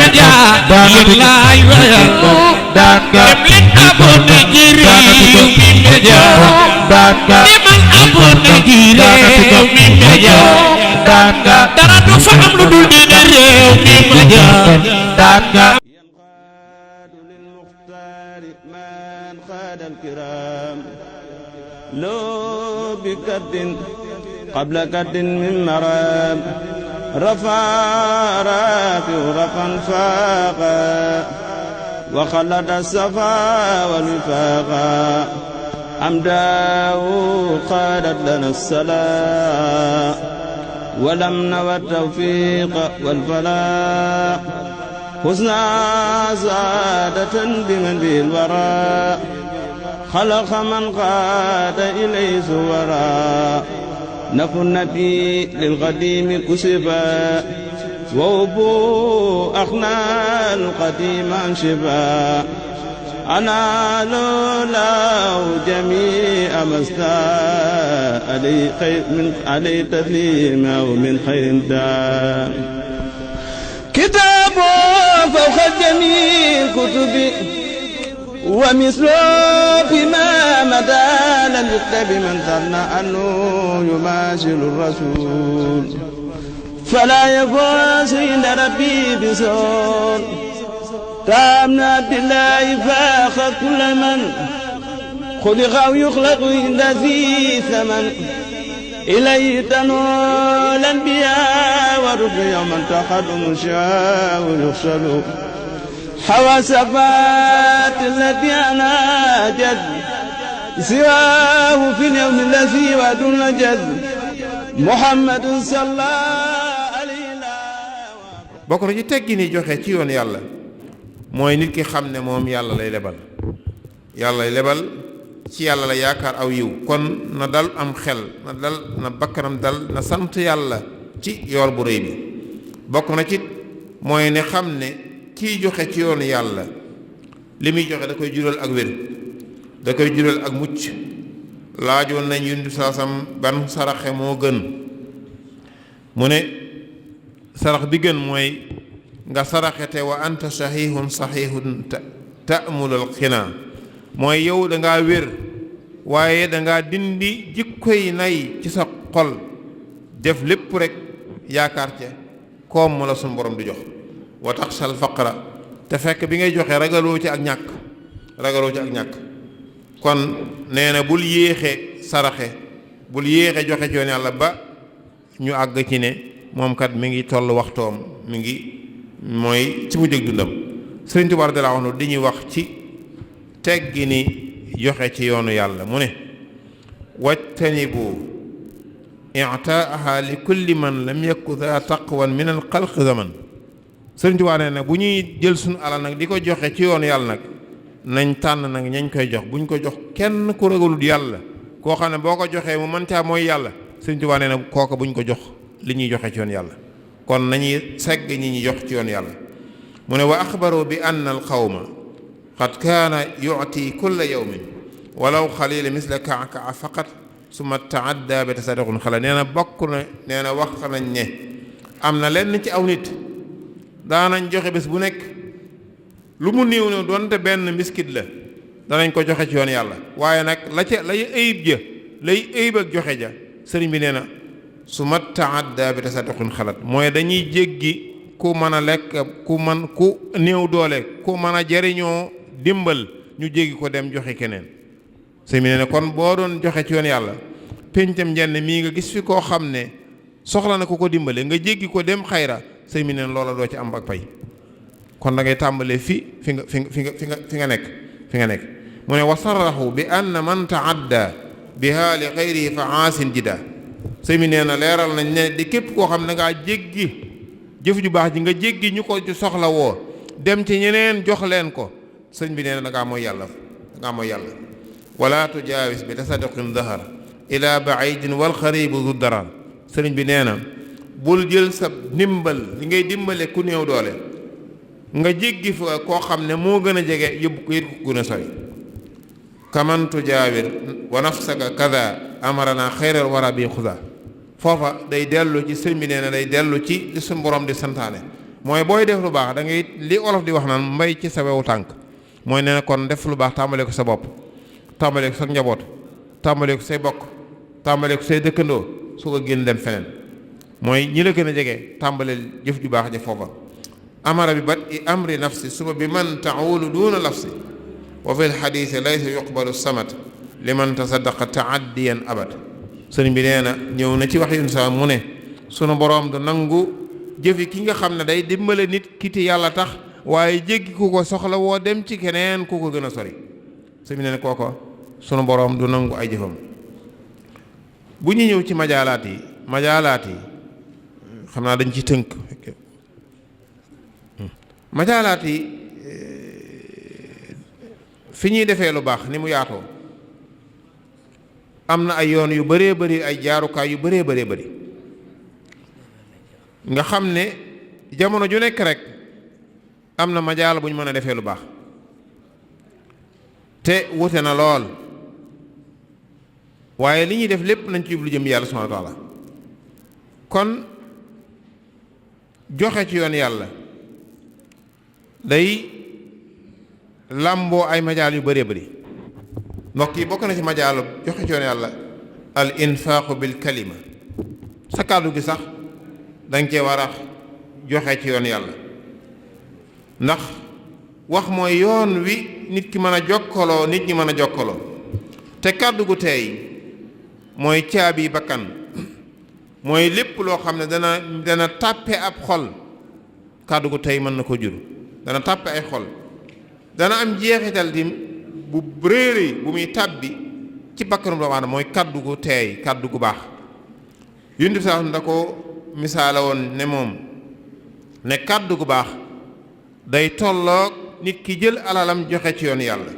media lillahi wa dem leen abonné ci Rewmi Media demal abonné ci Rewmi Media dara du fa am lu dul diine Rewmi Media لو بكد قبل كد من مرام رفع رافع رفعا فاقا وخلد الصفا والوفاقا أمداه قادت لنا السلام ولم نوى التوفيق والفلاح حسنا سعادة بمن به الورى خلق من قاد إليه سورا نفو النبي للقديم الأسفا وأبو أخنا القديم عن شفا أنا لولا جميع مستا علي خير من علي تسليم أو من خير دام كتاب فوق جميع الكتب ومثله فيما مدى لم يكتب من ظن أنه يماثل الرسول فلا يفوز عند ربي بسول تامنا عبد الله فاخ كل من خلق أو يخلق عند ذي ثمن إليه تنول الأنبياء ورسل يوما تقدم شاء يخسر حوى صفات التي أنا جد سواه في اليوم الذي ودون جد محمد صلى الله عليه وسلم. bokk na ci teggi ni joxe ci yoon yàlla mooy nit ki xam ne moom yàlla lay lebal ci yàlla la yaakaar aw yiw kon na dal am xel na bakkanam dal na sant yàlla ci yool bu rëy bi. bokk na ci mooy ne xam ne kiy joxe ci yoonu yàlla li muy joxe da koy jural ak wér da koy jural ak mucc. laajoon nañ yundu saasam ban saraxe moo gën mu ne sarax bi gën mooy nga saraxete wa anta saxiixun ta'mulul xinaa mooy yow dangaa wér waaye dangaa dindi jikkoy nay ci sa xol def lépp rek yaakaar ca koom mu la suñu borom di jox wa taxsal faqra te fekk bi ngay joxe ragaloo ci ak ñàkk kon nee na bul yéexe saraxe bul yéexe joxe ci yoon yàlla ba ñu àgg ci ne moom kat mi ngi toll waxtoom mi ngi mooy ci mu jëg dundam. Sëriñ Tuubaa radiyallaahu anhu di ñuy wax ci teggi ni joxe ci yoonu yàlla mu ne wajtanibu i'taaha li kulli man lam yakun daa taqwan min al xalq zaman. Sëriñ Tuubaa nee na bu ñuy jël suñu alal nag di ko joxe ci yoonu yàlla nag nañ tànn nag ñañ koy jox buñ ko jox kenn ku ragalul yàlla koo xam ne boo ko joxee mu mën caa mooy yàlla. Sëriñ Tuubaa nee na kooka buñ ko jox li ñuy joxe ci yoon yàlla kon nañuy segg ñi ñuy jox ci yoon yàlla. mu ne wa axbaru bi anna al qawma qad kaana yu'ti kulla yawmin walaw xalila misla ka'ka faqat summa ta'adda bi tasaddaqun xala nee na bokk na nee na wax nañ ne am na lenn ci aw nit daanañ joxe bés bu nekk lu mu néew ne doonte benn mbiskit la danañ ko joxe ci yoon yàlla waaye nag lay ayib ak joxe ja sëriñ bi nee na su ma taadda bi tasadduqin xalat mooy dañuy jéggi ku mën a lekk ku néew doole ku mën a jariñoo dimbal ñu jéggi ko dem joxe keneen. sëriñ bi nee na kon boo doon joxe ci yoon yàlla péncam njenn mii nga gis fi koo xam ne soxla na ku ko dimbale nga jéggi ko dem xayra sëriñ bi nee na loola doo ci am ak pay kon da ngay tàmbalee fi nga nekk mu ne wasaraxu bi anna man taadda biha li xayrihi fa aasin jida sëñ bi nee na leeral nañ ne di képp koo xam ne ngaa jéggi jëf ju baax ji nga jéggi ñu ko ci soxla woo dem ci ñeneen jox leen ko sëñ bi nee na dangaa mooy yàlla wala tujaawis bi tasadduqin dahar ila baidin wal xaribu du darar sëriñ bi nee na bul jël sa ndimbal li ngay dimbale ku néew doole nga jéggi fa koo xam ne moo gën a jege yóbbu ko yit ko gën a sori kaman tujaawir wa nafsaka kada amarana xayral wara bi xuda foofa day dellu ci sëriñ bi nee na day dellu ci li suñu borom di santaane mooy booy def lu baax da ngay li olof di wax naan mbay ci sa wewu tànk mooy nee na kon def lu baax tàmbalee ko sa bopp tàmbalee ko sa njaboot tàmbalee ko say bokk tàmbalee ko say dëkkandoo su ko génn dem feneen mooy ñi la gën a jege tàmbaleel jëf ju baax ja foofa amara bi bat i amri nafsi suma bi man taawulu duuna nafsi wa fi lxadiisi laysa yuqbalu samat liman tasaddaqa taaddiyan abad sëriñ bi nee na ñëw na ci wax yun sa mu ne sunu boroom du nangu jëfi ki nga xam ne day dimbale nit ki ti yàlla tax waaye jéggi ku ko soxla woo dem ci keneen ku ko gën a sori sëriñ bi nee na kooko sunu boroom du nangu ay jëfam bu ñu ñëw ci majaalaat yi xam naa dañ ci tënk majaalaat yi fi ñuy defee lu baax ni mu yaatoo am na ay yoon yu bëree bëri ay jaarukaay yu bëree bëri nga xam ne jamono ju nekk rek am na majaal bu ñu mën a defee lu baax te wute na lool waaye li ñuy def lépp nañ ci jublu jëm yàlla subhanahu wa taala kon joxe ci yoon yàlla day làmboo ay majaal yu bëree bëri mbokk yi bokk na ci majaalu joxe ci yoon yàlla al infaaqu bil kalima sa kàddu gi sax danga cee war a joxe ci yoon yàlla ndax wax mooy yoon wi nit ki mën a jokkaloo nit ñi mën a jokkaloo te kàddu gu teey mooy caabi bakkan mooy lépp loo xam ne dana tàppe ab xol kàddu gu teey mën na ko jur dana tàppe ay xol dana am jeexital di bu réeri bu muy tàbbi ci bakkanum doomu aadama mooy kàddu gu teey kàddu gu baax yundu sax nda ko misaala woon ne moom ne kàddu gu baax day tolloog nit ki jël alalam joxe ci yoon yàlla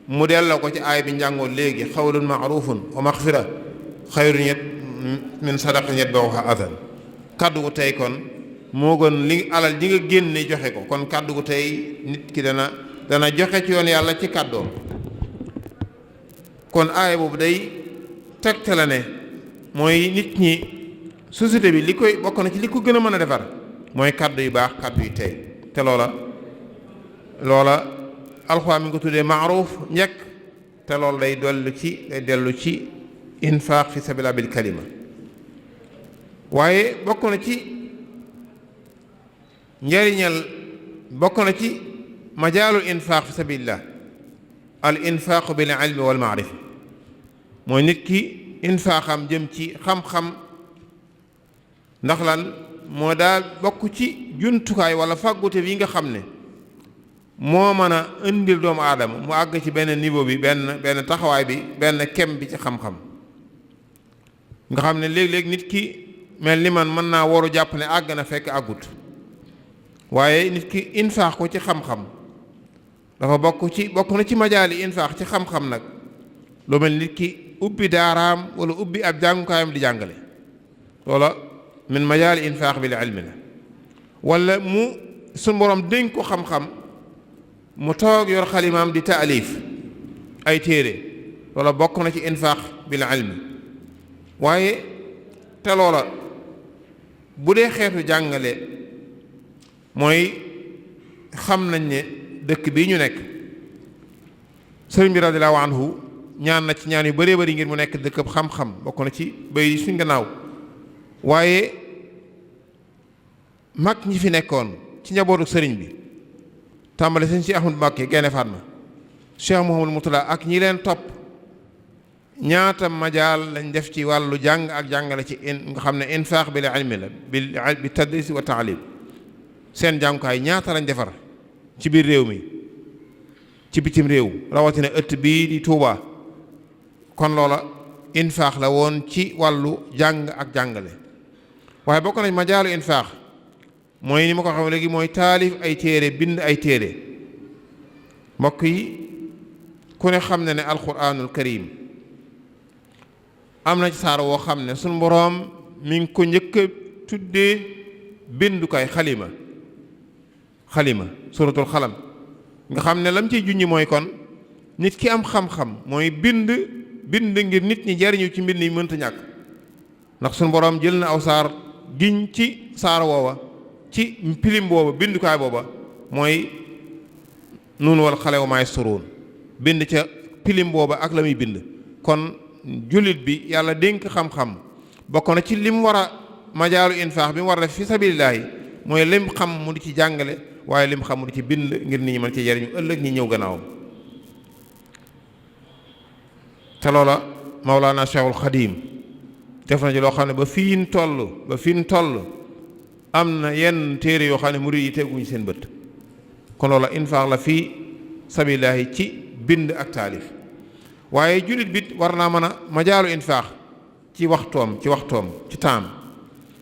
mu delloo ko ci aay bi njàngoon léegi xawlun maarufun wa maxfira xayrun yet min sadaqatin yatba'uha adan kàddu gu tey kon moo gën li alal ji nga génne joxe ko kon kàddu gu tey nit ki dana joxe ci yoon yàlla ci kàddoom kon aay boobu day tegtale ne mooy nit ñi société bi li koy bokk na ci li ko gën a mën a defar mooy kàddu yu baax kàddu yu tey te loola alxuraan mi ngi ko tuddee maaruf njëkk te loolu day dellu ci infaaq fi sabilillah bil kalima waaye bokk na ci njariñal bokk na ci majaalul infaaq fi sabilillah al infaaqu bil ilmi wal maarifa mooy nit ki infaaqam jëm ci xam-xam ndax lan moo daal bokk ci jumtukaay wala fàggute bi nga xam ne moo mën a indil doomu aadama mu àgg ci benn niveau bi benn taxawaay bi benn kem bi ci xam-xam nga xam ne léeg-léeg nit ki mel ni man mën naa waru jàpp ne àgg na fekk àggut waaye nit ki infaax ko ci xam-xam dafa bokk na ci majaali infaax ci xam-xam nag lu mel nit ki ubbi daaraam wala ubbi ab jàngukaayam di jàngale loola min majaali infaax bil ilmi la wala mu suñ borom dénk ko xam-xam mu toog yor xalimaam di taalif ay téere loola bokk na ci infaax bil ilmi waaye te loola bu dee xeetu jàngale mooy xam nañ ne dëkk bii ñu nekk sëriñ bi radiyallahu anhu ñaan na ci ñaan yu bëree bëri ngir mu nekk dëkkab xam-xam bokk na ci bay suñ gannaaw waaye mag ñi fi nekkoon ci njabootu sëriñ bi tàmbale sëñ si Ahmadu Mbàkke Gaynde Fatma Cheikh Mouhamadou Moutala ak ñi leen topp ñaata majaal lañ def ci wàllu jàng ak jàngale ci nga xam ne infaax bil ilmi la bi tadris wa taalim seen jàngukaay ñaata lañ defar ci biir réew mi ci bitim réew rawatina ëtt bii di Tuubaa kon loola infaax la woon ci wàllu jàng ak jàngale waaye bokk nañ majaalu infaax mooy ni ma ko xam léegi mooy taalif ay téere bind ay téere mbokk yi ku ne xam ne ne alquranul karim am na ci saar woo xam ne suñu boroom mi ngi ko njëkk a tuddee bindukaay xalima suratul xalam nga xam ne lam ciy junñi mooy kon nit ki am xam-xam mooy bind ngir nit ñi jariñu ci mbind yi mënta ñàkk ndax suñu boroom jël na aw saar giñ ci saar woowa ci pilim booba bindukaay booba mooy nun wal xale wa maay suruun bind ca pilim booba ak la muy bind. kon jullit bi yàlla dénk xam-xam bokk na ci lim war a majaalu infaax bi mu war a def fi sabilillaahi mooy lim xam mu di ci jàngale waaye lim xam mu di ci bind ngir nit ñi mën ci jariñu ëllëg ñi ñëw gannaawam. te loola Mawlaana Cheikhul Xadim def na ci loo xam ne ba fii ñu toll am na yenn téere yoo xam ne murid yi teguñu seen bët. kon loola infaax la fii sabilillaahi ci bind ak taalif waaye jullit bi war naa mën a majaalu infaax ci waxtoom ci taam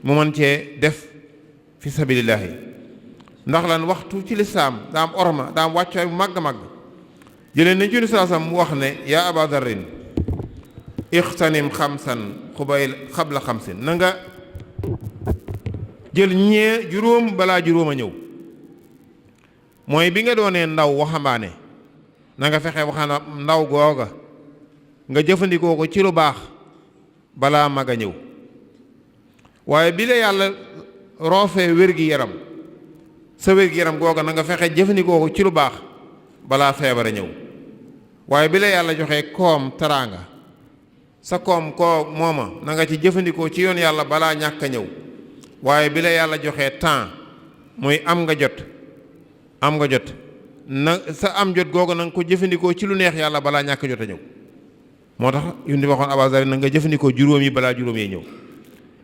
mu mën cee def fi sabilillaahi ndax lan waxtu ci lislaam daa am orma daa am wàccuwaay bu màgg màgg jëlee nañ ci lislaam mu wax ne yaa aba darrin ixtanim xamsan xabla xamsin na nga jël juróom balaa juróom a ñëw mooy bi nga doonee ndaw waxambaane na nga fexe waxana ndaw googa nga jëfandikoo ko ci lu baax balaa mag a ñëw waaye bi la yàlla roofee wér-gi-yaram sa wér-gi-yaram googa na nga fexe jëfandikoo ko ci lu baax balaa feebar a ñëw waaye bi la yàlla joxee koom teraanga sa koom koo mooma na nga ci jëfandikoo ci yoon yàlla balaa ñàkk a ñëw waaye bi la yàlla joxee temps muy am nga jot na sa am jot googu na nga ko jëfandikoo ci lu neex yàlla balaa ñàkk a jot a ñëw moo tax yu ñu waxoon abazari na nga jëfandikoo juróom yi balaa juróom yi ñëw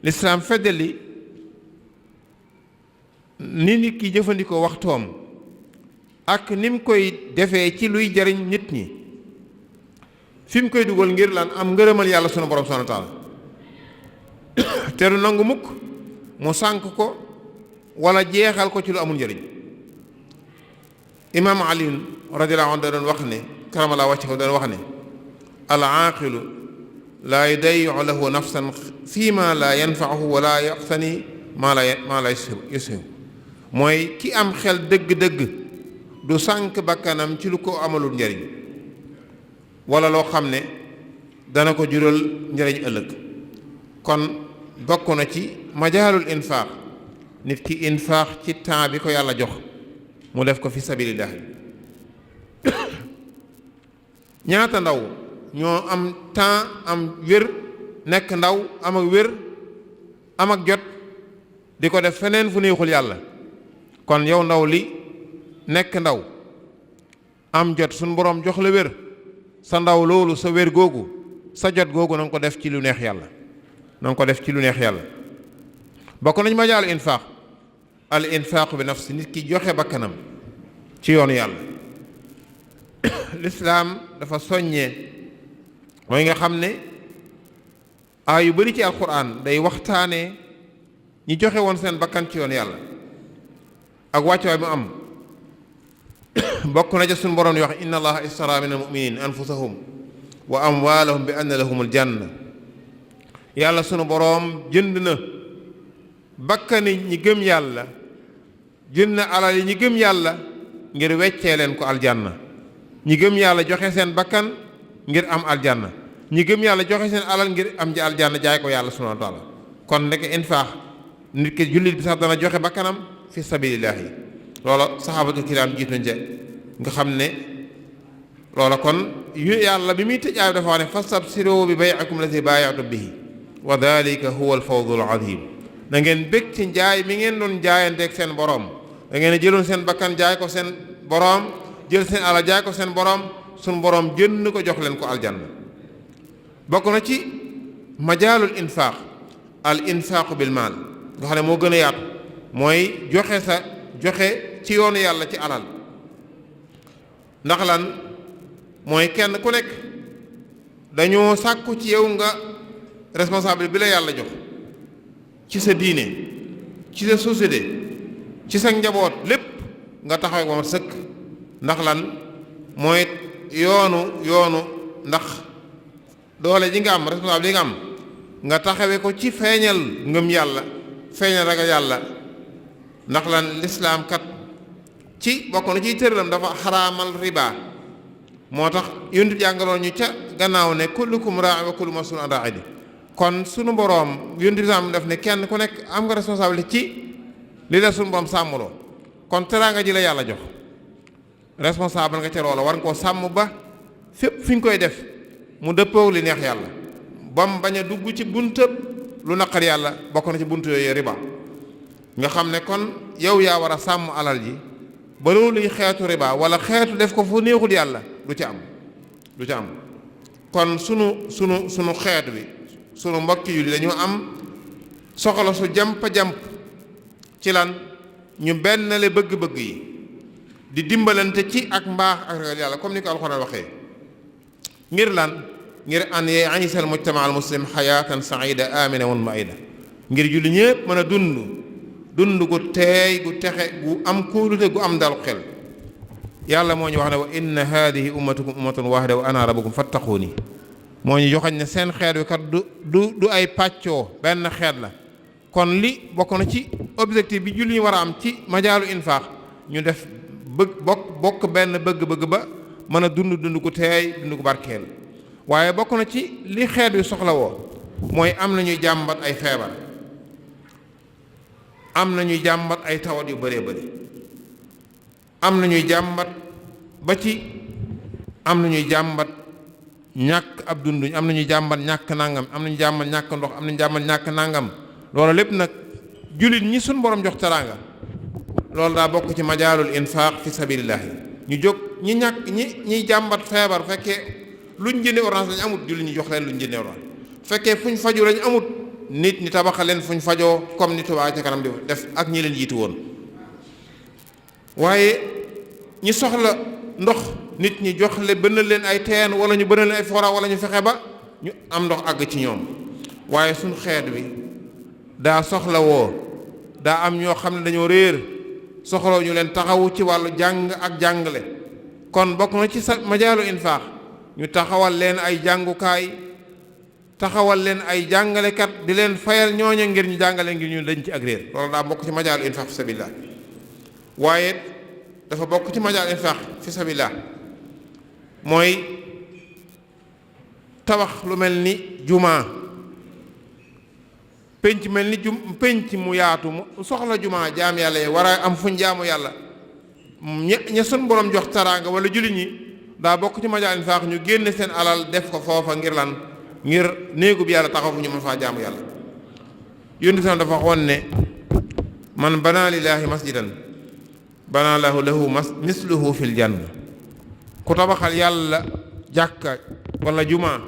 lislaam feddali ni nit ki jëfandikoo waxtoom ak ni mu koy defee ci luy jariñ nit ñi fi mu koy dugal ngir lan am ngërëmal yàlla sunu borom subhaanahu wa taala te du nangu mukk mu sànk ko wala jeexal ko ci lu amul njëriñ imaam Ali radiyallaahu anhu da doon wax ne karamallahu wajhahu da doon wax ne al aaqilu laa yudayi'u lahu nafsan fii ma laa yanfa'uhu wala yaqtani maa la yushihu mooy ki am xel dëgg-dëgg du sànk bakkanam ci lu ko amalul njëriñ wala loo xam ne dana ko jural njëriñ ëllëg kon bokk na ci majaalul infaax nit ki infaax ci temps bi ko yàlla jox mu def ko fi sabilillah ñaata ndaw ñoo am temps am wér nekk ndaw am ak wér am ak jot di ko def feneen fu neexul yàlla kon yow ndaw li nekk ndaw am jot suñ boroom jox la wér sa ndaw loolu sa wér googu sa jot googu na nga ko def ci lu neex yàlla bokk nañ ma jaalu infaax al infaaqu bi nafsi nit ki joxe bakkanam ci yoonu yàlla lislaam dafa soññee mooy nga xam ne aay yu bari ci alquran day waxtaanee ñi joxe woon seen bakkan ci yoonu yàlla ak wàccuwaay mu am bokk na ca suñu boroom yi wax inna allaha istara min almuminin anfusahum wa amwaalahum bi anna lahum aljanna yàlla sunu boroom jënd na bakkani ñi gëm yàlla jënd na alal yi ñi gëm yàlla ngir weccee leen ko aljanna ñi gëm yàlla joxe seen bakkan ngir am aljanna ñi gëm yàlla joxe seen alal ngir am ji aljanna jaay ko yàlla subhaanahu wa taala kon nekk infaax nit ki jullit bi sax dana joxe bakkanam fi sabilillahi loola saxaabatul kiraam jiit nañ nga xam ne loola kon yu yàlla bi muy tëj aay dafa wax ne fastabsiroo bi bay'ikum allati baaya'tum bihi wa dalika huwa alfawzul azim da ngeen bég ci njaay mi ngeen doon jaayanteeg seen boroom da ngeen jëloon seen bakkan jaay ko seen boroom jël seen alal jaay ko seen boroom suñ boroom jënd ko jox leen ko aljanna bokk na ci majaalul infaax al infaaqu bil maal nga xam ne moo gën a yaatu mooy joxe ci yoonu yàlla ci alal ndax lan mooy kenn ku nekk dañoo sàkku ci yow nga responsable bi la yàlla jox ci sa diine ci sa société ci sa njaboot lépp nga taxaw ko ma sëkk ndax lan mooy yoonu ndax doole ji nga am responsable yi nga am nga taxawe ko ci feeñal ngëm yàlla feeñal ragal yàlla ndax lan lislaam kat ci bokk na ciy tëralam dafa xaraamal riba moo tax yonent jàngaloon ñu ca gannaaw ne kullukum raa'i wa kullukum mas'uulun an ra'iyyatihi kon sunu boroom yonent bi daf ne kenn ku nekk am nga responsabilité ci li la suñu borom sàmmloo kon teraanga ji la yàlla jox responsable nga ca loola war nga koo sàmm ba fépp fi ñu koy def mu dëppoo li neex yàlla bam bañ a dugg ci buntab lu naqar yàlla bokk na ci bunt yooyu riba nga xam ne kon yow yaa war a sàmm alal ji ba loolu luy xeetu riba wala xeetu def ko fu neexul yàlla du ci am kon sunu xeet bi sunu mbokki yu dañu am soxla su jamp ci lan ñu bennale bëgg-bëgg yi di dimbalante ci ak mbaax ak ragal yàlla comme ni ko alxuraan waxee ngir lan ngir an ya'iisha al mujtama al muslim xayaatan saida amina wa ma'ida ngir julli ñëpp mën a dund gu teey gu texe gu am kóolute gu am dalu xel yàlla moo ñu wax ne wa inna haadihi ummatukum ummatan waahida wa ana rabbukum fattaquuni moo ñu joxañ ne seen xeet wi kat du ay pàccoo benn xeet la kon li bokk na ci objectif bi julli ñu war a am ci majaalu infaax ñu def bokk benn bëgg-bëgg ba mën a dund gu teey dund gu barkeel waaye bokk na ci li xeet wi soxla woo mooy am na ñuy jàmbat ay feebar am na ñuy jàmbat ay tawat yu bëree bëri am na ñuy jàmbat ba ci am na ñuy jàmbat ñàkk ab dunduñ am na ñuy jàmbat ñàkk nangam am na ñuy jàmbat ñàkk ndox am na ñuy jàmbat ñàkk nangam loolu lépp nag jullit ñi suñ borom jox teraanga loolu daa bokk ci majaalul infaq fi sabilillahi ñu jóg ñiy jàmbat feebar fekkee luñ jënde orange lañ amut jullit ñi jox leen luñ jënde orange fekkee fuñ faju lañ amut nit ñi tabaxal leen fuñ fajoo comme ni Touba ca kanam di def ak ñi leen jiitu woon waaye ñi soxla ndox nit ñi jox leen bënal leen ay teen wala ñu bënal leen ay fora wala ñu fexe ba ñu am ndox àgg ci ñoom waaye suñ xeet bi daa soxla woo daa am ñoo xam ne dañoo réer soxlaw ñu leen taxawu ci wàllu jàng ak jàngale kon bokk na ci sa majaalu infaax ñu taxawal leen ay jàngukaay taxawal leen ay jàngalekat di leen fayal ñooña ngir ñu jàngale ngir ñu dañ ci ak réer loolu daa bokk ci majaalu infaax fi sabilillah waaye dafa bokk ci majaal infaax fi sabilillah mooy tabax lu mel ni jumaa penc mel ni penc mu yaatu mu soxla jumaa jaam yàlla yi war a am fuñ jaamu yàlla ña sun borom jox taraanga wala jullit ñi daa bokk ci majaal infaax ñu génne seen alal def ko foofa ngir lan ngir néegu bi yàlla taxaw fu ñu mën faa jaamu yàlla yónni sam dafa waxoon ne man banaa lillaahi masjidan banaa lahu misluhu fil janna ku tabaxal yàlla jàkka wala jumaa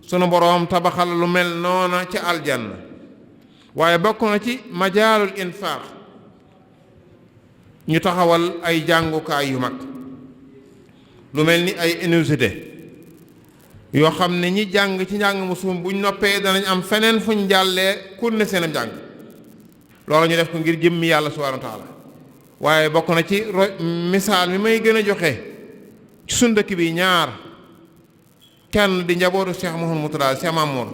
sunu boroom tabaxal lu mel noona ci aljanna waaye bokk na ci majaalul infaax ñu taxawal ay jàngukaay yu mag lu mel ni ay université yoo xam ne ñi jàng ci njàng mu suum buñ noppee danañ am feneen fuñ jàllee kur ne seenam jàng loolu ñu def ko ngir jëmmi yàlla subhaanahu wa taala waaye bokk na ci misaal mi may gën a joxe ci suñ dëkk bi ñaar kenn di njabootu Cheikh Mouhamadou Mourtada Cheikh Mamour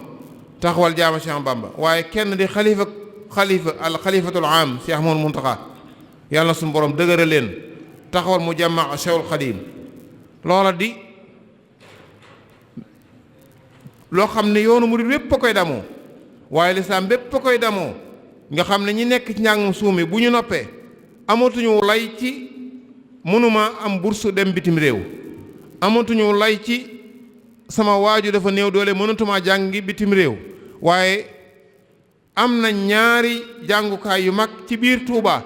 taxawal jaama Cheikh Bamba waaye kenn di xalifa al xalifatul am Cheikh Mouhamadou Mountakha yàlla na suñu borom dëgëral leen taxawal mu jàmma Cheikhul Xadim loola di loo xam ne yoonu murid bépp a koy damoo waaye lislaam bépp a koy damoo nga xam ne ñi nekk ci njàngum suumi bu ñu noppee amatuñu lay ci mënuma am bourse dem bitim réew amatuñu lay ci sama waaju dafa néew doole mënatuma jàngi bitim réew waaye am na ñaari jàngukaay yu mag ci biir Touba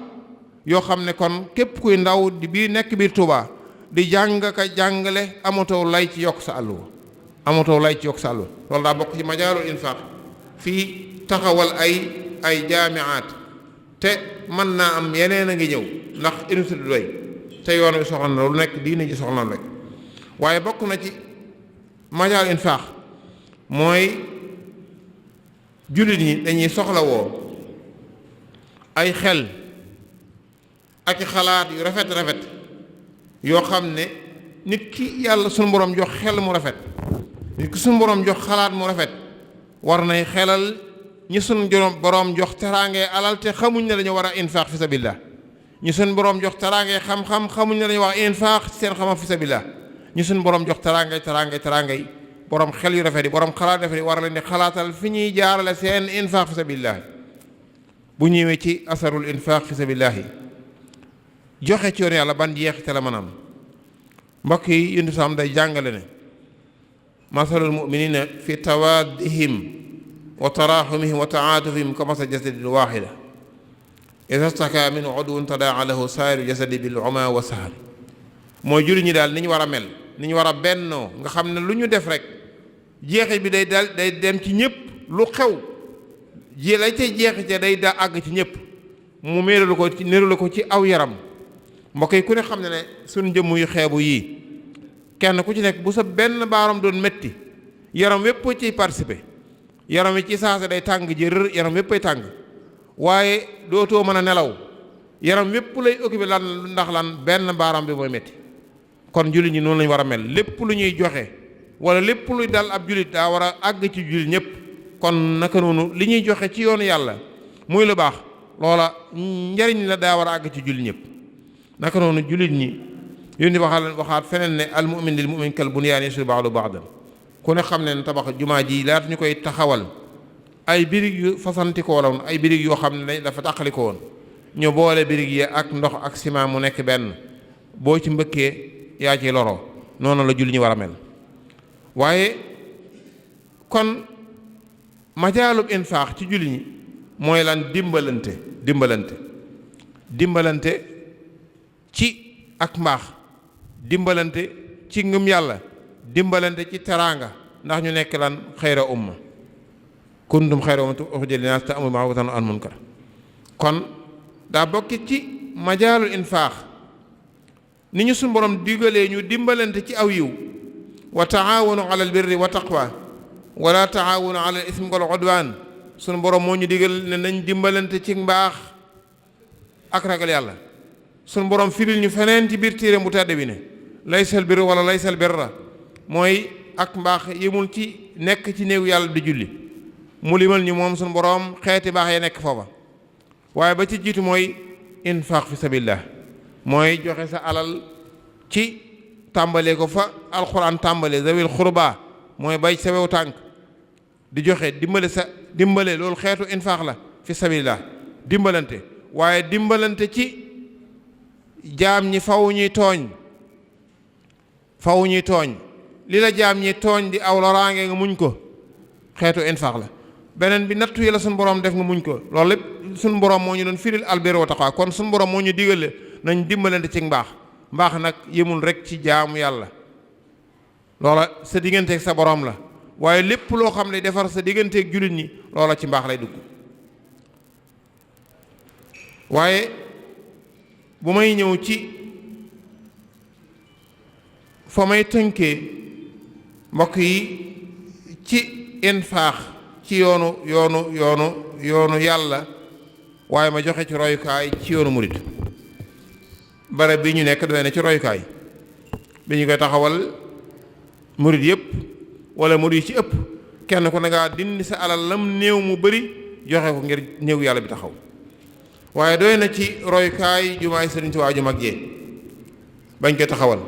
yoo xam ne kon képp kuy ndaw di biir nekk biir Touba di jàng ka jàngale amatoo lay ci yokk sa àlluwa amatoo lay ci yokk sa àlluwa loolu daa bokk ci majaalul infaq fii taxawal ay jaamiaat te mën naa am yeneen a ngi ñëw ndax université du doy te yoon wi soxla na lu nekk diine ji soxla na rek waaye bokk na ci majaal infaax mooy jullit ñi dañuy soxla woo ay xel ak xalaat yu rafet yoo xam ne nit ki yàlla suñu borom jox xel mu rafet nit ki suñu borom jox xalaat mu rafet war nay xelal ñi suñu borom jox teraangee alal te xamuñ ne dañu war a infaax fi sabilillah ñi suñu borom jox teraangee xam-xam xamuñ ne dañu war a infaax seen xam-xam fi sabilillah ñi suñu borom jox teraangay borom xel yu rafet yi borom xalaat rafet yi war leen di xalaatal fi ñuy jaarale seen infaax fi sabilillah bu ñëwee ci asarul infaq fi sabilillahi joxe ci yoon yàlla ban jeexite la mën a am mbokk yi yundu sam day jàngale ne masalul muminina fi tawaddihim wa taraxumihim wa taatufihim ka masal jasadin waxida ida staka min udwun tadaa lahu saayiru jasadi bil uma wa sahar mooy julli ñi daal ni ñu war a mel ni ñu war a bennoo nga xam ne lu ñu def rek jeexit bi day dem ci ñëpp lu xew lay cay jeexite day daa àgg ci ñëpp mu méeralu ko ci aw yaram mbokk yi ku ne xam ne ne suñ jëmm yu xeebu yii kenn ku ci nekk bu sa benn baaram doon métti yaram wépp ciy participer yaram wi ci saasa day tàng jër yaram wépp ay tàng waaye dootoo mën a nelaw yaram wépp lay occupé lan ndax lan benn baaram bi mooy métti kon jullit ñi noonu lañu war a mel lépp lu ñuy joxe wala lépp luy dal ab jullit daa war a àgg ci jullit ñëpp kon naka noonu li ñuy joxe ci yoonu yàlla muy lu baax loola njariñ la daa war a àgg ci jullit ñëpp naka noonu jullit ñi yéen di waxaat feneen ne al mu'min lil mu'min kal bunyaan yashuddu ba'duhu ba'dan ku ne xam ne tabax jumaa ji laata ñu koy taxawal ay birig yu fasanti ko woon ay birig yoo xam ne dafa tàqali ko woon ñu boole birig yi ak ndox ak ciment mu nekk benn boo ci mbëkkee yaa ci loro noonu la jullit ñi war a mel waaye kon majaalub infaax ci jullit ñi mooy lan dimbalante ci ak mbaax dimbalante ci ngëm yàlla dimbalante ci teraanga ndax ñu nekk lan xayra umma kuntum xayra ummatin uxrijat linnaas ta'muruna bil ma'ruufi wa tanhawna 'anil munkar kon daa bokki ci majaalul infaax ni ñu suñu borom digalee ñu dimbalante ci aw yiw wa taawanu 'alal birri wa taqwa wala taawanu 'alal ismi wal 'udwaan suñu borom moo ñu digal ne nañ dimbalante ci mbaax ak ragal yàlla suñu borom firil ñu feneen ci biir téere bu tedd bi ne laysal birra wala laysal birra mooy ak mbaax yemul ci nekk ci néew yàlla di julli mu limal ñu moom suñu borom xeeti baax ya nekk foofa waaye ba ci jiitu mooy infaq fi sabilillah mooy joxe sa alal ci tàmbalee ko fa alxuraan tàmbalee zawil xurba mooy bay sa wew tànk di joxe dimbale loolu xeetu infaq la fi sabilillah dimbalante waaye dimbalante ci jaam ñi faw ñuy tooñ li la jaam ñi tooñ di aw loraange nga muñ ko xeetu infaq la beneen bi nattu yi la suñu borom def nga muñ ko loolu lépp suñu borom moo ñu doon firil albir wa taqwa kon suñu borom moo ñu digale nañ dimbalante ci mbaax nag yemul rek ci jaamu yàlla loola sa digganteeg sa borom la waaye lépp loo xam ne defar sa digganteeg jullit ñi loola ci mbaax lay dugg waaye bu may ñëw ci fa may tënkee mbokk yi ci infaax ci yoonu yàlla waaye ma joxe ci royukaay ci yoonu murid bare bi ñu nekk doy na ci royukaay bi ñu koy taxawal murid yëpp wala murid yi ci ëpp kenn ku ne ngaa dindi sa alal lam néew mu bari joxe ko ngir néew yàlla bi taxaw waaye doy na ci royukaay jumaay Sëriñ Tuubaa ju mag jee bañ koy taxawal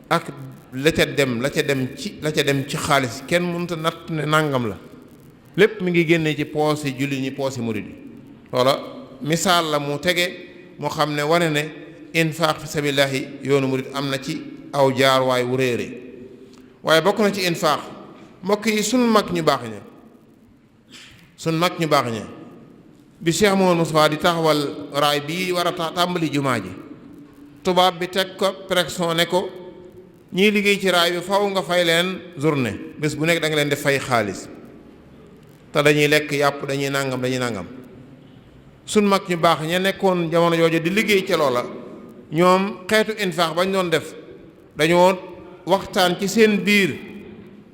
ak la ca dem ci xaalis kenn mënut a natt ne nàngam la lépp mi ngi génnee ci poosi julli ñi poosi murid yi loola misaal la mu tege moo xam ne wane ne infaq fi sabilillahi yoonu murid am na ci aw jaar waay wu réere waaye bokk na ci infaq mbokk yi sunu mag ñu baax ña bi Cheikh Mouhamadou Moustapha di taxawal raay bii war a tàmbali jumaa ji tubaab bi teg ko pression ne ko ñiy liggéey ci raay bi faw nga fay leen journée bés bu nekk da nga leen def fay xaalis te dañuy lekk yàpp dañuy nangam suñ mag ñu baax ña nekkoon jamono jooju di liggéey ca loola ñoom xeetu infaq bañ doon def dañoo waxtaan ci seen biir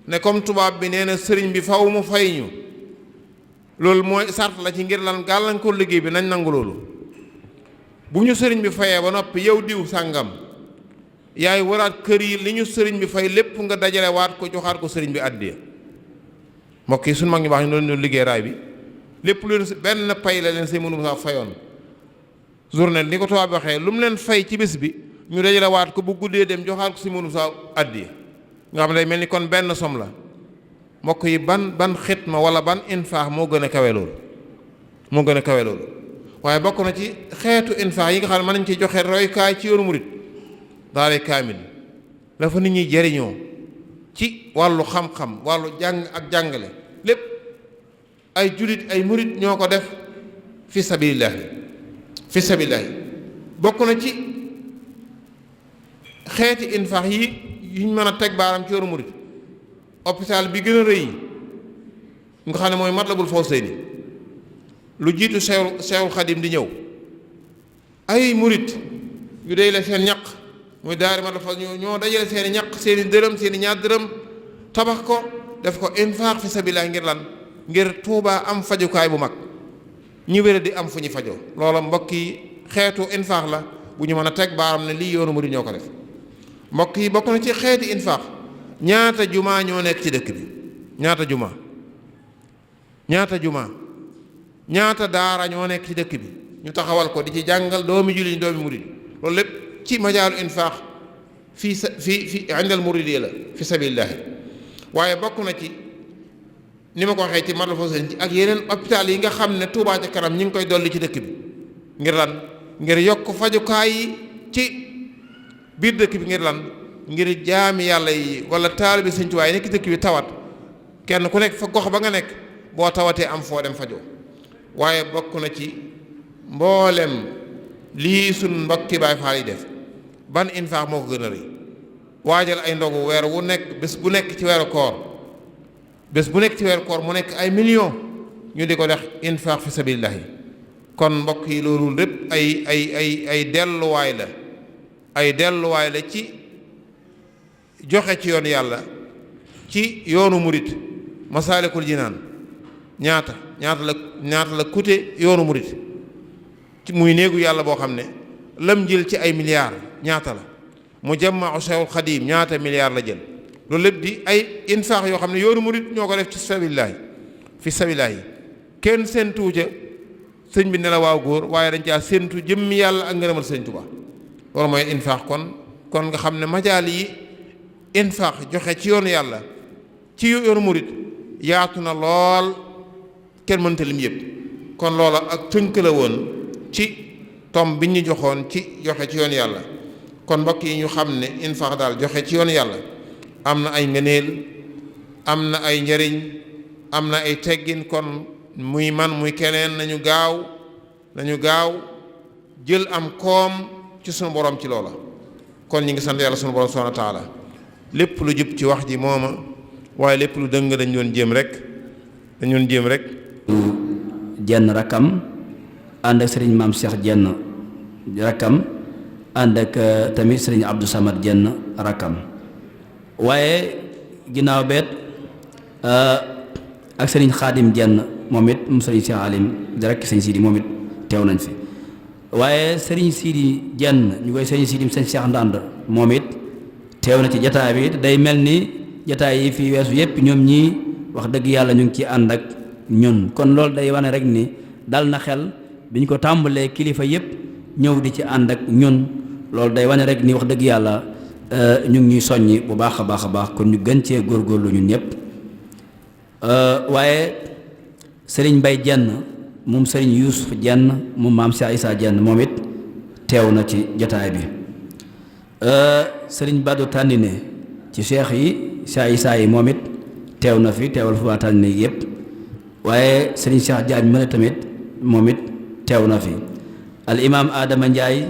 ne comme tubaab bi nee na sëriñ bi faw mu fay ñu loolu mooy sart la ci ngir lan gàllankoor liggéey bi nañ nangu loolu bu ñu sëriñ bi fayee ba noppi yow diw sàngam yaay waraat kër yi li ñu sëriñ bi fay lépp nga dajale waat ko joxaat ko sëriñ bi àddiya mbokk yi suñu mag ñu baax ñu doon liggéey raay bi lépp lu leen benn pay la leen say mënu saa fayoon journée ni ko tubaab bi waxee lu mu leen fay ci bés bi ñu dajale waat ko bu guddee dem joxaat ko si mënu saa àddiya nga xam ne day mel ni kon benn som la mbokk yi ban xitma wala ban infaax moo gën a kawe loolu waaye bokk na ci xeetu infaq yi nga xam ne mën nañ ci joxe roykaay ci yoonu murit daaray kaamil la fa nit ñi jariñoo ci wàllu xam-xam wàllu jàng ak jàngale lépp ay julit ay murit ñoo ko def fi sabilillahi bokk na ci xeeti infaq yi yuñ mën a teg baaram ci yoonu murit hôpital bi gën a rëy nga xam ne mooy Matlabul Fawzayni lu jiitu Seexul Xadim di ñëw ay murit yu day la seen ñaq muy daari Matlabul Fawzayni ñoo dajale seeni ñaq seeni dërëm seeni ñaar dërëm tabax ko def ko infaq fi sabilillah ngir lan ngir Tuubaa am fajukaay bu mag ñi wéra di am fu ñu fajoo loola mbokk yi xeetu infaq la bu ñu mën a teg baaram ne lii yoonu murit ñoo ko def mbokk yi bokk na ci xeeti infaq ñaata jumaa ñoo nekk ci dëkk bi ñaata jumaa ñaata daara ñoo nekk ci dëkk bi ñu taxawal ko di ci jàngal doomi jullit ñi doomi murid loolu lépp ci majaalu infaq fi indal muridi la fi sabilillahi waaye bokk na ci ni ma ko waxee ci Matlabul Fawzayni ak yeneen hôpital yi nga xam ne Touba ca kanam ñi ngi koy dolli ci dëkk bi ngir lan ngir yokk fajukaay yi ci biir dëkk bi ngir lan ngir jaami yàlla yi wala taalibi Sëñ Tuubaa yi nekk dëkk bi tawat kenn ku nekk fa gox ba nga nekk boo tawatee am foo dem fajoo waaye bokk na ci mboolem lii suñ mbokki Baay Faal yi def ban infaq moo ko gën a rëy waajal ay ndogu weer wu nekk bés bu nekk ci weeru koor mu nekk ay millions ñu di ko def infaq fi sabilillahi kon mbokk yi loolu lépp ay delluwaay la ci joxe ci yoon yàlla ci yoonu murit Masaalikul Jinaan ñaata la coûté yoonu murit ci muy néegu yàlla boo xam ne lam jël ci ay milliards ñaata la Mujammaa Cheikhul Xadim ñaata milliards la jël loolu lépp di ay infaq yoo xam ne yoonu murit ñoo ko def ci fi sabilillahi kenn séentu ca sëñ bi ne la waaw góor waaye dañ caa séentu jëmmi yàlla ak ngërëmal sëñ Tuubaa loolu mooy infaq kon nga xam ne majaal yi infaq joxe ci yoonu yàlla ci yoonu murit yaatu na lool kenn mënta lim yëpp kon loola ak tënk la woon ci tom bi ñu joxoon ci joxe ci yoonu yàlla kon mbokk yi ñu xam ne infaq daal joxe ci yoonu yàlla am na ay ngëneel am na ay njariñ am na ay teggin kon muy man muy keneen nañu gaaw jël am koom ci sunu borom ci loola kon ñi ngi sant yàlla sunu borom subhanahu wa taala lépp lu jub ci wax ji mooma waaye lépp lu dëng dañ doon jéem rek jenn rakkam ànd ak sëriñ maam Cheikh jenn rakkam ànd ak tamit sëriñ Abdou Samad jenn rakkam waaye ginnaaw beet ak sëriñ Xaadim jenn moom it mu sëriñ Cheikh Alim di rekk sëriñ Sidi moom it teew nañ fi waaye sëriñ Sidi jenn ñu koy sëriñ Sidi sëriñ Cheikh Ndand moom it teew na ci jataay bi day mel ni jataay yi fi weesu yépp ñoom ñii wax dëgg yàlla ñu ngi ci ànd ak ñun kon loolu day wane rek ni dal na xel bi ñu ko tàmbalee kilifa yépp ñëw di ci ànd ak ñun loolu day wane rek ni wax dëgg yàlla ñu ngi ñuy soññi bu baax a baax kon ñu gën cee góorgóorlu ñun ñëpp waaye sëriñ Mbay jenn moom sëriñ Yuusuf jenn moom maam Cheikh Issa jenn moom it teew na ci jataay bi sëriñ Badu Tànnine ci cheikh yi Cheikh Issa yi moom it teew na fi teewal fi waa Tànnine yëpp waaye sëriñ Cheikh Jaañ mën tamit moom it teew na fi al imaam Adama Ndiaye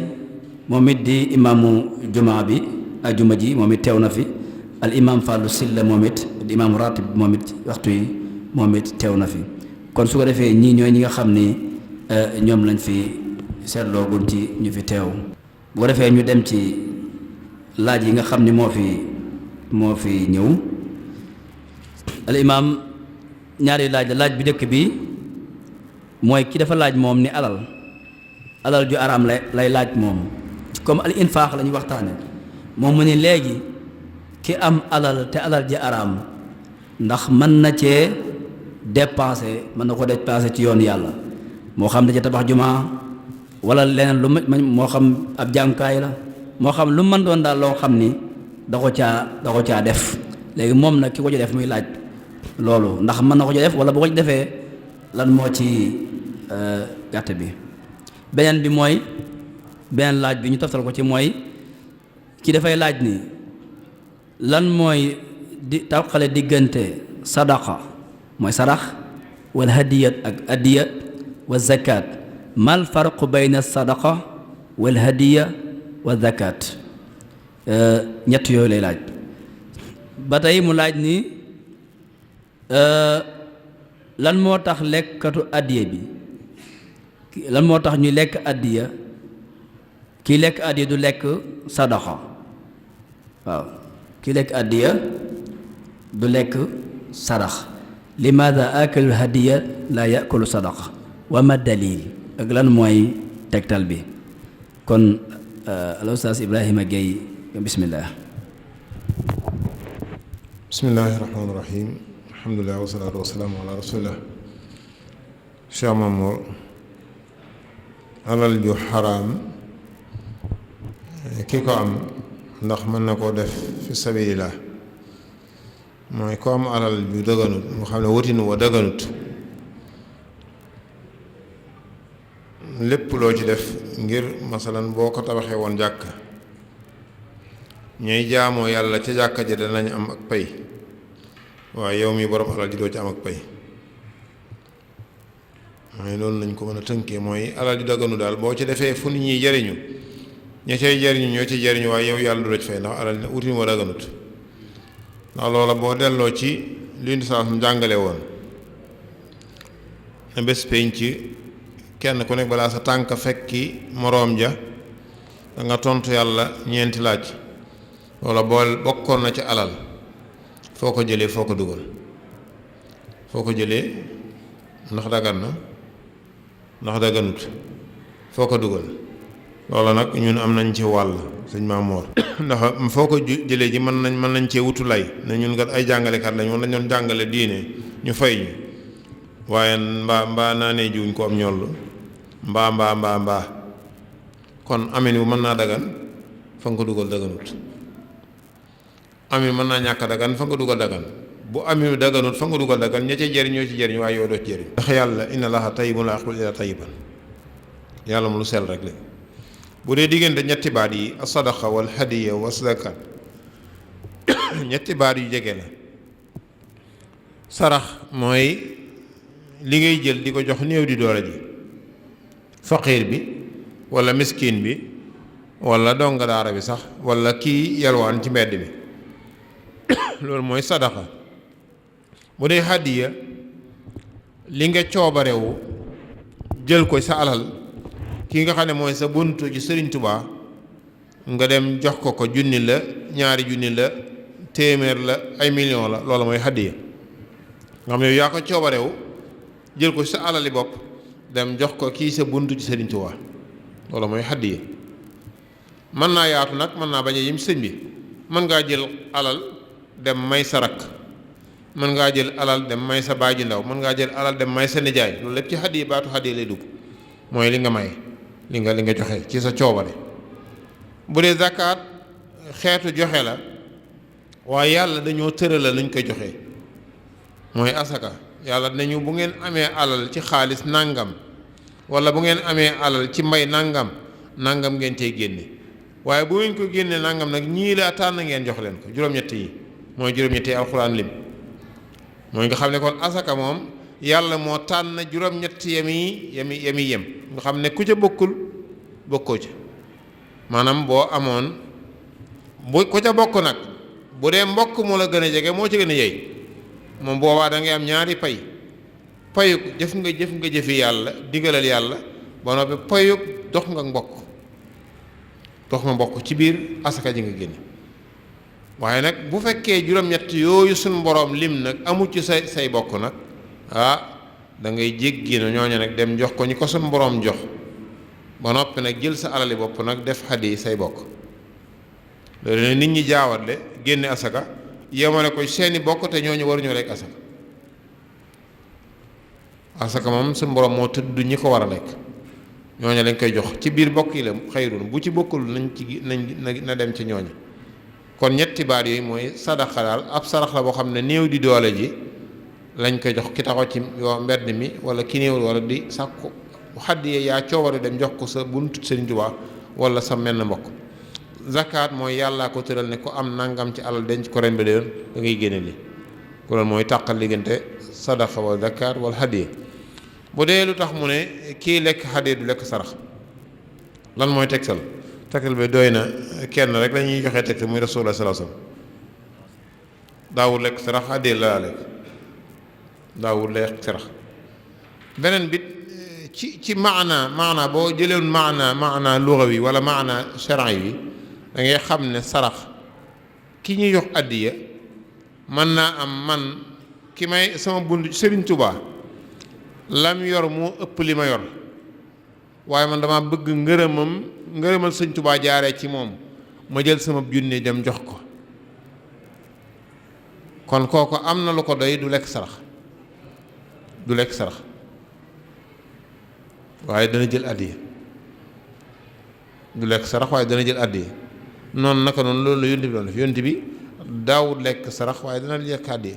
moom it di imaamu jumaa bi ajuma ji moom it teew na fi al imaam Fallou Silla moom it di imaamu ratib moom it waxtu yi moom it teew na fi kon su ko defee ñii ñooy ñi nga xam ni ñoom lañ fi seetloogun ci ñu fi teew bu ko defee ñu dem ci laaj yi nga xam ni moo fi ñëw al imaam ñaari laaj bi dëkk bi mooy ki dafa laaj moom ni alal ju araam lay laaj moom comme al infaax la ñuy waxtaane moom mu ni léegi ki am alal te alal ji araam ndax mën na cee dépenser mën na ko dépenser ci yoon yàlla moo xam da ca tabax jumaa wala leneen lu moo xam ab jàngukaay la moo xam lu mën doon daal loo xam ni da ko caa def léegi moom nag ki ko ci def muy laaj loolu ndax mën na ko ci def wala bu ko ci defee lan moo ci gàtt bi beneen bi mooy beneen laaj bi ñu toftal ko ci mooy ki dafay laaj ni lan mooy di tàqale diggante sadaqa mooy sarax wal hadiyat ak adiya wa zakat mal farqu bayna sadaqa wal hadiya wa zakat ñett yooyu lay laaj. ba tey mu laaj ni lan moo tax lekkatu addiya bi lan moo tax ñuy lekk addiya kii lekk addiya du lekk sadaqa waaw kii lekk addiya du lekk sadax limaada akalu hadiya la yakulu sadaqa wa ma dalil ak lan mooy tegtal bi kon al ustaas Ibrahima Gueye bismillah. bismillahi rahmaani rahim alhamdulilah wasalaatu wasalaamu ala rasulillah. Cheikh Mamour alal ju xaraam ki ko am ndax mën na koo def fi sabilillah mooy ko am alal ju dëgganut mu xam ne wutin wa dëgganut lépp loo ci def ngir masalan boo ko tabaxee woon jàkka ñuy jaamoo yàlla ca jàkka ja danañ am ak pay waaye yow mi borom alal ji doo ci am ak pay mooy loolu lañ ko mën a tënkee mooy alal ju daganu daal boo ci defee fu nit ñi jariñu ña cay jariñu ñoo ci jariñu waaye yow yàlla du la ci fay ndax alal wutin wa daganut ndax loola boo delloo ci li saas mu jàngale woon na bés penc kenn ku nekk balaa sa tànk fekki moroom ja da nga tontu yàlla ñeenti laaj loola bool bokkoon na ci alal foo ko jëlee foo ko dugal foo ko jëlee ndax dagan na ndax daganut foo ko dugal loola nag ñun am nañ ci wàll sëñ Maamoor ndax foo ko jëlee ji mën nañ cee wutu lay ne ñun kat ay jàngalekat lañ woon dañ doon jàngale diine ñu fay ñu waaye mbaa naanee jiwuñ ko am ñoll mbaa kon amin bu mën naa dagan fa nga ko dugal daganut amin mën naa ñàkk dagan fa nga dugal dagan bu amin bi daganut fa nga dugal dagan ña ci jëriñ ñoo ci jëriñ waaye yow doo ci jëriñ ndax yàlla inna allaha tayyibun laa yaqbalu illaa tayyiban yàlla mu lu sell rek la bu dee diggante ñetti baat yi as-sadaqa wal hadiya wa zakat ñetti baat yu jege la sarax mooy li ngay jël di ko jox néew di doole ji faqiir bi wala miskin bi wala donga daara bi sax wala kii yalwaan ci mbedd bi loolu mooy sadaqa bu dee hadiya li nga coobarewu jël ko sa alal ki nga xam ne mooy sa buntu ci Sëriñ Tubaa nga dem jox ko junni la ñaari junni la téeméer la ay million la loolu mooy hadiya nga xam ne yow yaa ko coobarewu jël ko sa alali bopp dem jox ko kii sa buntu ci Sëriñ Tuubaa loolu mooy hadiya mën naa yaatu nag mën naa bañ a yem sëñ bi mën ngaa jël alal dem may sa rakk mën ngaa jël alal dem may sa baay ji ndaw mën ngaa jël alal dem may sa nijaay loolu lépp ci hadiya baatu hadiya lay dugg mooy li nga may li nga joxe ci sa coobare bu dee zakat xeetu joxe la waaye yàlla dañoo tërala luñ koy joxe mooy asaka yàlla nañu bu ngeen amee alal ci xaalis nangam wala bu ngeen amee alal ci mbay nangam ngeen cey génne waaye bu ngeen ko génne nangam nag ñii laa tànn ngeen jox leen ko juróom-ñett yi mooy juróom-ñett yi alxuraan lim mooy nga xam ne kon asaka moom yàlla moo tànn juróom-ñett yem nga xam ne ku ca bokkul bokkoo ca maanaam boo amoon bu ku ca bokk nag bu dee mbokk moo la gën a jege moo ci gën a yey moom boobaa da ngay am ñaari payuk jëf nga jëfi yàlla digalal yàlla ba noppi payuk dox nga mbokk ci biir asaka ji nga génne waaye nag bu fekkee juróom-ñett yooyu suñ boroom lim nag amu ci say bokk nag da ngay jéggi na ñooñu nag dem jox ko ñi ko suñ boroom jox ba noppi nag jël sa alali bopp nag def hadiya say bokk loolu ne nit ñi jaawatle génne asaka yemale ko seeni bokk te ñooñu waruñoo lekk asaka moom suñu borom moo tudd ñi ko war a lekk ñooñu lañ koy jox ci biir bokk yi la xayrun bu ci bokkul na dem ci ñooñu kon ñetti baat yooyu mooy sadaqa daal ab sarax la boo xam ne néew di doole ji lañ koy jox ki taxaw ci yoo mbedd mi wala ki néew wala di sàkku hadiya yaa coobare dem jox ko sa buntu Sëriñ Tuubaa wala sa menn mbokk. zakat mooy yàllaa ko tëral ne ko am nangam ci alal denc ko ren ba déwén da ngay génne li ko loolu mooy tàqal diggante sadaqa wa zakat wal hadiya. bu dee lu tax mu ne kii lekk hadiya du lekk sarax lan mooy tegtal bi doy na kenn rek la ñuy joxe tegtal muy rasulullah sallallahu alayhi wasallam daawul lekk sarax hadiya la lekk daawul lekk sarax. beneen bit ci maana boo jëlewoon maana lugawi wala maana shar'i yi da ngay xam ne sarax ki ñuy jox addiya mën naa am man ki may sama bund Sëriñ Tuubaa lam yor moo ëpp li ma yor waaye man dama bëgg ngërëmal Sëriñ Tuubaa jaaree ci moom ma jël sama junne dem jox ko kon kooku am na lu ko doy du lekk sarax waaye dana jël addiya du lekk sarax waaye dana jël addiya noonu naka noonu loolu la yonent bi doon def yonent bi daawul lekk sarax waaye dana lekk addiya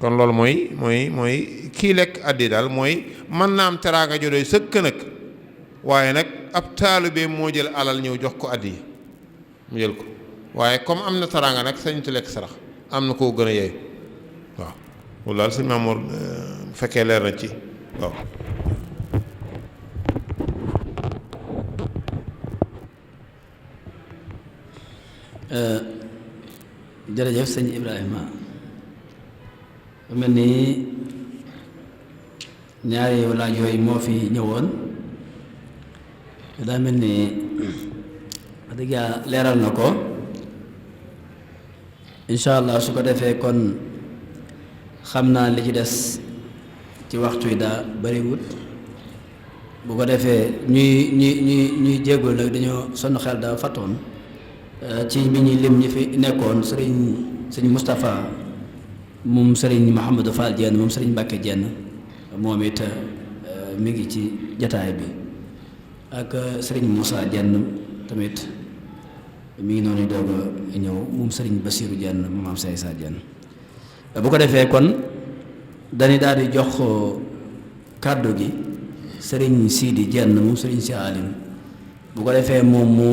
kon loolu mooy kii lekk addiya daal mooy mën naa am teraanga jo doy sëkk nag waaye nag ab taalibe moo jël alal ñëw jox ko addiya mu jël ko waaye comme am na teraanga nag sañutu lekk sarax am na koo gën a yeey waaw loolu daal sëñ Mamour fekkee leer na ci waaw. jërëjëf sëñ Ibrahima bu mel ni ñaari laaj yooyu moo fi ñëwoon daa mel ni wax dëgg yàlla leeral na ko incha allah su ko defee kon xam naa li ci des ci waxtu yi daa bariwut bu ko defee ñuy jéggul nag dañoo sonn xel daa fattoon ci bi ñuy lim ñi fi nekkoon sëriñ Moustapha moom sëriñ Mouhamadou Fall Diène moom sëriñ Mbacke Diène moom it mi ngi ci jataay bi ak sëriñ Moussa Diène tamit mi ngi noonu doog a ñëw moom sëriñ Bassirou Diène moom am Saysa Diène bu ko defee kon dañuy daal di jox kàddu gi sëriñ Sidi Diène moom sëriñ Si Alim bu ko defee moom mu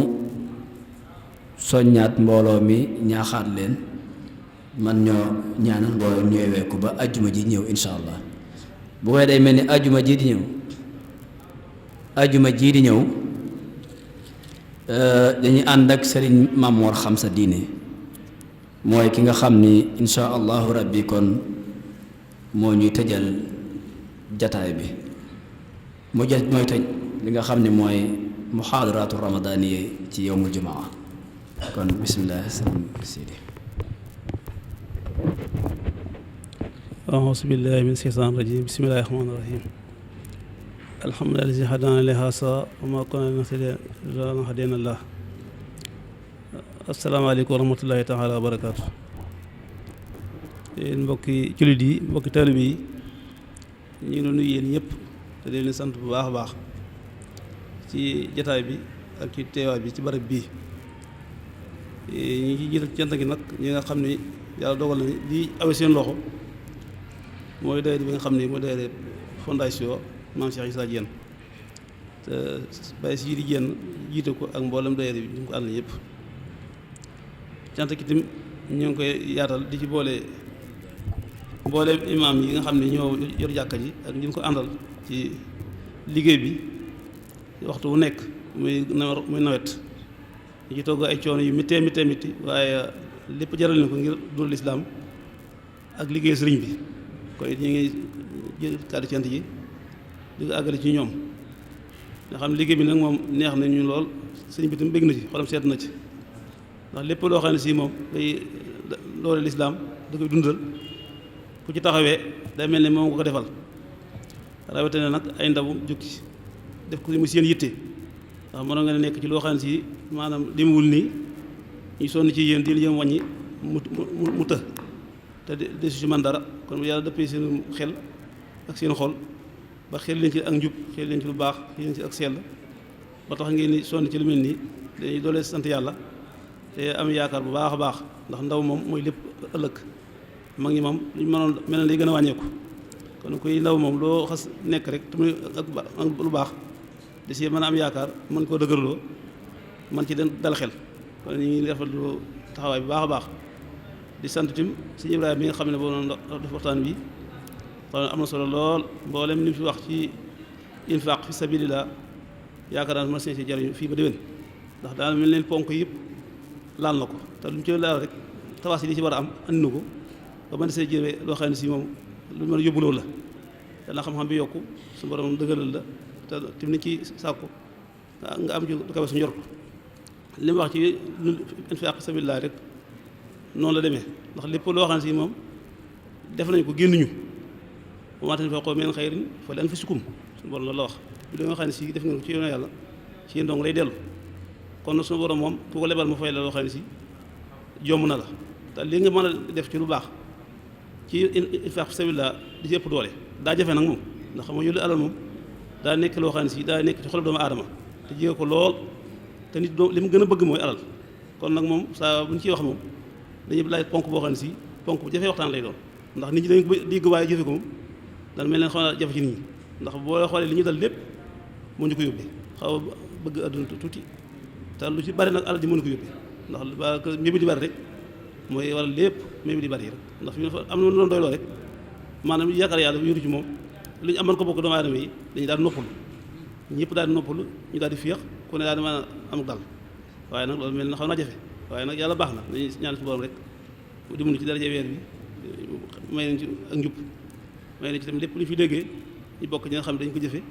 soññaat mbooloo mi ñaaxaat leen man ñoo ñaanal mbooloo ñooy wekku ba ajjuma ji ñëw insha allah bu koy day mel ni ajjuma ji di ñëw dañuy ànd ak sëriñ Mamoor xam sa diine mooy ki nga xam ni insha allahu rabbi kon moo ñuy tëjal jataay bi mooy tëj li nga xam ne mooy muhaadaraatu ramadaaniye ci yowmul jumaa kon bismillah sëriñ Sidi. auzu billahi min shaytaani rajim bismillahi rahmaani rahim alhamdulillahi allazi hadaana li haza wa ma kunna linahtadiya lawlaa an hadaana Allah. asalaamaaleykum wa rahmatullahi taala wa barakaatu. yéen mbokki jullit yi mbokki taalibe yi ñu ngi nuyu yéen ñëpp te di leen sant bu baax a baax ci jataay bi ak ci teewaay bi ci barab bii. ñi ngi jiital cant gi nag ñi nga xam ni yàlla dogal na di awe seen loxo mooy daayira bi nga xam ni mooy daayira fondation Maam Cheikh Issa Diène te Baye Sidi Diène jiite ko ak mboolem daayira bi ñu ko ànd yëpp cant gi tim ñu ngi koy yaatal di ci boole imaam yi nga xam ne ñoo yor jàkka ji ak ñu ko àndal ci liggéey bi waxtu wu nekk muy nawet ñu ci togg ay coono yu méttee métti waaye lépp jaral na ko ngir dul lislaam ak liggéey sëriñ bi kon it ñu ngi jël kàddu cant ji di ko àggale ci ñoom nga xam ne liggéey bi nag moom neex na ñu lool sëriñ bi tam bëgg na ci xolam seet na ci ndax lépp loo xam ne si moom day loole lislaam da koy dundal ku ci taxawee day mel ne moom nga ko defal rawatina nag ay ndaw jukki def ko mu seen yitte ndax mënoon nga ne nekk ci loo xam ne si maanaam demewul nii ñu sonn ci yéen di leen wàññi mu të te de su ci man dara kon yàlla dëppee seen xel ak seen xol ba xel leen ci ak njub xel leen ci lu baax xel leen ci ak sell ba tax ngeen ni sonn ci lu mel nii dañuy doole sant yàlla te am yaakaar bu baax a baax ndax ndaw moom mooy lépp ëllëg mag ñi moom luñ mënoon mel na day gën a wàññeeku kon kuy ndaw moom loo xas nekk rek te muy ak lu baax di si mën a am yaakaar mën koo dëgërloo man ci den dal xel kon ñu ngi rafetlu taxawaay bu baax a baax di sant tim sëñ Ibrahima mi nga xam ne boo noonu def waxtaan bi xam am na solo lool mboolem li mu fi wax ci infaq fi sabilillah yaakaar naa ma seen si jariñu fii ba déwén ndax daal mel leen ponk yëpp laal na ko te lu mu ci laal rek tabaas yi li ci war a am andi na ko ba mën see jëwee loo xam ne si moom lu mën a yóbbuloo la dana xam-xam bi yokku su borom dëgëral la te tim ni ci sàkku nga am ci du kawe su njort li mu wax ci infaq fi sabilillah rek noonu la demee ndax lépp loo xam ne si moom def nañu ko génnuñu wa maa tunfiquu min xayrin fa li anfusikum suñu borom loolu la wax li nga xam ne si def ngeen ko ci yoonu yàlla ci yéen dong lay dellu kon nag suñu borom moom ku ko lebal mu fay la loo xam ne si jomb na la te li nga mën a def ci lu baax ci infaq fi sabilillah di ci ëpp doole daa jafe nag moom ndax xam nga yólu alal moom daa nekk loo xam ne si daa nekk ci xolu doomu aadama te jege ko lool te nit li mu gën a bëgg mooy alal kon nag moom saa bu ñu ciy wax moom dañuy laaj ponk boo xam ne si ponk bu jafee waxtaan lay doon ndax nit ñi dañ ko dégg waaye jëfe ko moom daan mel leen xaw na jafe ci nit ñi ndax boo xoolee li ñu dal lépp moo ñu ko yóbbee xaw a bëgg adduna tuuti te lu ci bari nag alal ji moo ñu ko yóbbee ndax ba mbébi di bari rek mooy wala lépp mbébi di bari rek ndax fi am na doon doy loo rek maanaam yaakaar yàlla yóru ci moom lu ñu amoon ko bokk doomu aadama yi dañu daal noppalu ñëpp daal di noppalu ñu daal di féex ku ne daal di mën a am dal waaye nag loolu mel na xaw naa jafe waaye nag yàlla baax na dañuy ñaan su borom rek mu dimbali ci daraja weer bi may nañ ci ak njub may nañ ci tamit lépp lu ñu fi déggee ñu bokk ñi nga xam ne dañu ko jëfe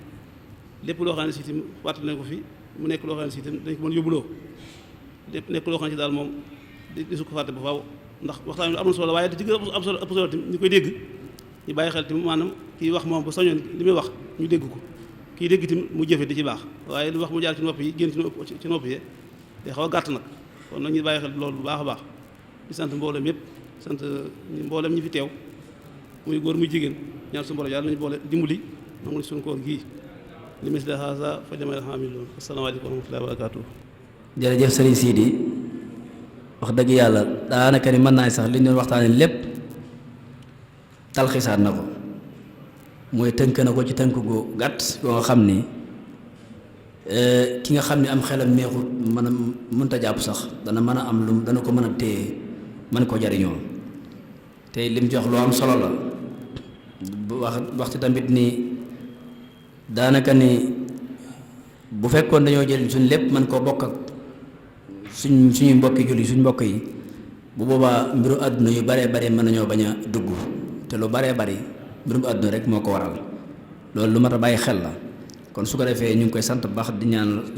lépp loo xam ne si itam fàttali nañ ko fi mu nekk loo xam ne si itam dañ ko mën yóbbuloo lépp nekk loo xam ne si daal moom di su ko fàtte ba faaw ndax waxtaan bi am na solo waaye da ci gën a am solo ëpp solo tamit ñu koy dégg ñu bàyyi xel tamit maanaam kii wax moom ba soñoon li muy wax ñu dégg ko kii dégg tamit mu jëfe di ci baax waaye lu wax mu jaar ci nopp yi génn ci nopp yi day xaw a gàtt nag kon nag ñu bàyyi xel loolu bu baax a baax di sant mboolem yëpp sant mboolem ñi fi teew muy góor muy jigéen ñaan su mboolem yàlla nañu boole dimbali nangul suñu koor gii li misli haza fa jamal hamilun asalaamaaleykum wa rahmatullahi wa barakatuh jërëjëf Serigne Sidi wax dëgg yàlla daanaka ni mën naa sax li ñu doon waxtaane lépp talxisaat na ko mooy tënk na ko ci tënk gu gàtt yoo nga xam ni ki nga xam ne am xelam neexut mën a mënta jàpp sax dana mën a am lu dana ko mën a téye mën ko jariñoo te lim jox lu am solo la wax ci tamit ni daanaka ni bu fekkoon dañoo jël suñ lépp mën koo bokk ak suñuy mbokki julli suñ mbokk yi bu boobaa mbiru àdduna yu baree bari mën nañoo bañ a dugg te lu baree bari mbirum àdduna rek moo ko waral loolu lu mat a bàyyi xel la kon su ko defee ñu ngi koy sant bu baax di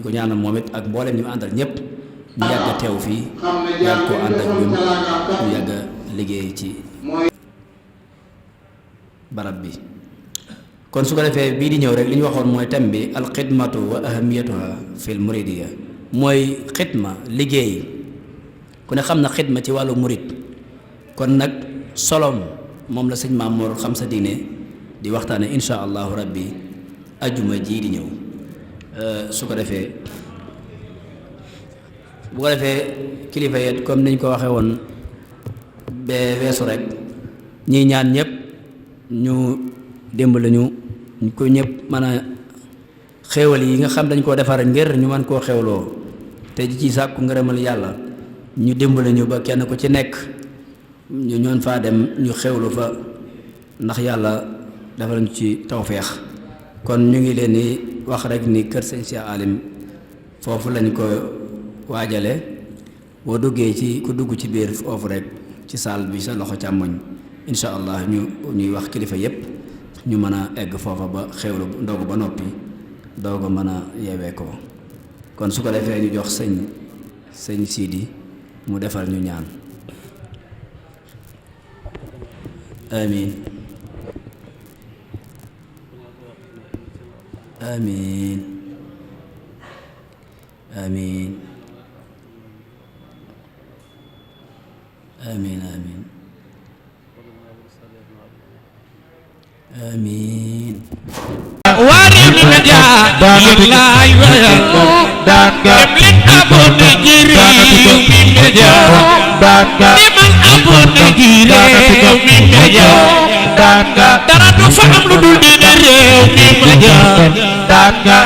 ko ñaanal moom it ak mboolem ñu mu àndal ñëpp ñu yàgg a teew fii yàgg koo ànd ak ñun ñu yàgg a liggéey ci barab bi kon su ko defee bii di ñëw rek li ñu waxoon mooy thème bi alxidmatu wa ahamiyatuha fil muridiya mooy xidma liggéey ku ne xam na xidma ci wàllu murid kon nag solom moom la sëñ Maam Mor Xam Sa Diine di waxtaane insha allahu rabbi ajjuma jii di ñëw su ko defee bu ko defee kilifa yi comme niñ ko waxee woon bee weesu rek ñii ñaan ñëpp ñu dimbali ñu ko ñëpp mën a xéewal yi nga xam dañ koo defar ngir ñu mën koo xewloo te ci sàkku ngërëmal yàlla ñu dimbali ñu ba kenn ku ci nekk ñu ñoon faa dem ñu xewlu fa ndax yàlla defal ñu ci tawfeex kon ñu ngi leen di wax rek ni kër sëñ Cheikh Alim foofu lañ ko waajale boo duggee ci ku dugg ci biir foofu rek ci saal bi sa loxo càmmoñ insha allah ñuy wax kilifa yépp ñu mën a egg foofa ba xewlu ndogu ba noppi doog a mën a yeewee ko kon su ko defee ñu jox sëñ Sidi mu defal ñu ñaan amin amin amin amin amin amin wari min ja lillahi wa limlin abun jiri min ja liman abun jiri min ja dara du fa am lu dul diine réew mi ma jaar